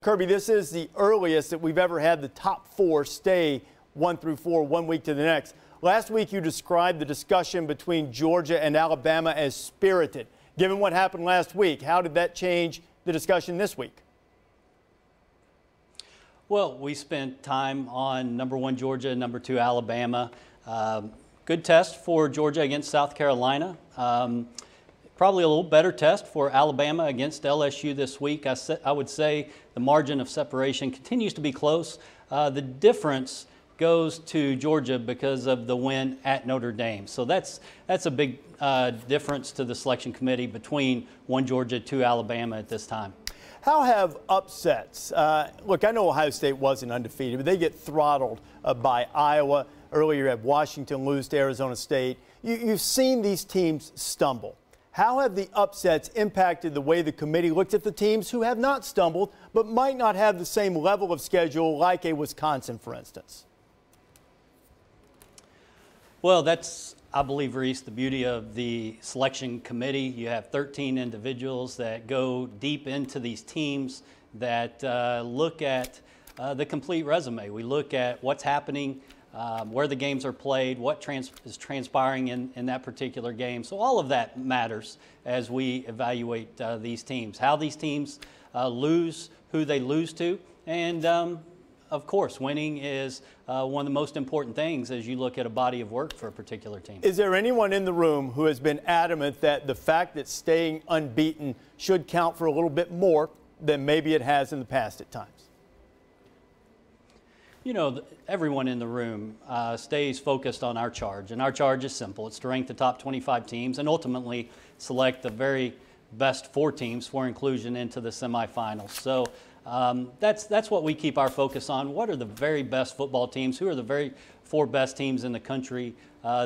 Kirby, this is the earliest that we've ever had the top four stay 1 through 4 1 week to the next. Last week you described the discussion between Georgia and Alabama as spirited. Given what happened last week, how did that change the discussion this week? Well, we spent time on number 1 Georgia and number 2 Alabama. Good test for Georgia against South Carolina. Probably a little better test for Alabama against LSU this week. I would say the margin of separation continues to be close. The difference goes to Georgia because of the win at Notre Dame. So that's a big difference to the selection committee between 1 Georgia, 2 Alabama at this time. How have upsets, look, I know Ohio State wasn't undefeated, but they get throttled by Iowa. Earlier you had Washington lose to Arizona State. You've seen these teams stumble. How have the upsets impacted the way the committee looks at the teams who have not stumbled but might not have the same level of schedule like a Wisconsin, for instance? Well, that's, I believe, Rece, the beauty of the selection committee. You have 13 individuals that go deep into these teams that look at the complete resume. We look at what's happening, where the games are played, what is transpiring in that particular game. So all of that matters as we evaluate these teams, how these teams lose, who they lose to, and of course, winning is one of the most important things as you look at a body of work for a particular team. Is there anyone in the room who has been adamant that the fact that staying unbeaten should count for a little bit more than maybe it has in the past at times? You know, everyone in the room stays focused on our charge, and our charge is simple. It's to rank the top 25 teams and ultimately select the very best 4 teams for inclusion into the semifinals. So that's what we keep our focus on. What are the very best football teams? Who are the very 4 best teams in the country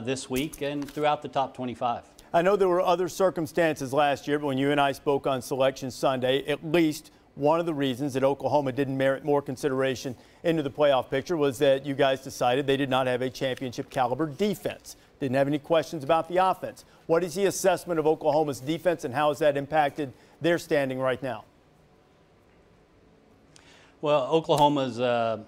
this week and throughout the top 25? I know there were other circumstances last year, but when you and I spoke on Selection Sunday, at least one of the reasons that Oklahoma didn't merit more consideration into the playoff picture was that you guys decided they did not have a championship caliber defense. Didn't have any questions about the offense. What is the assessment of Oklahoma's defense and how has that impacted their standing right now? Well, Oklahoma's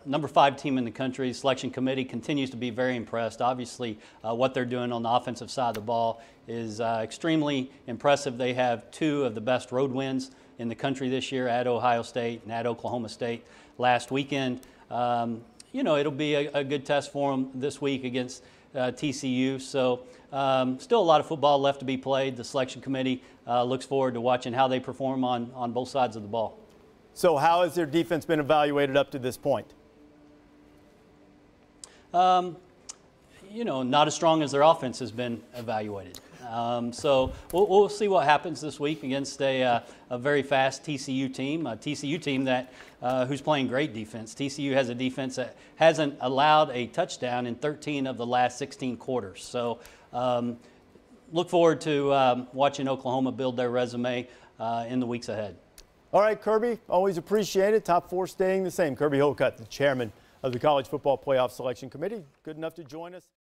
number 5 team in the country. Selection committee continues to be very impressed. Obviously, what they're doing on the offensive side of the ball is extremely impressive. They have 2 of the best road wins in the country this year at Ohio State and at Oklahoma State last weekend. You know, it'll be a good test for them this week against TCU. So still a lot of football left to be played. The selection committee looks forward to watching how they perform on both sides of the ball. So how has their defense been evaluated up to this point? You know, not as strong as their offense has been evaluated. So we'll see what happens this week against a very fast TCU team, a TCU team that who's playing great defense. TCU has a defense that hasn't allowed a touchdown in 13 of the last 16 quarters. So look forward to watching Oklahoma build their resume in the weeks ahead. All right, Kirby, always appreciate it. Top 4 staying the same. Kirby Hocutt, the chairman of the College Football Playoff Selection Committee, good enough to join us.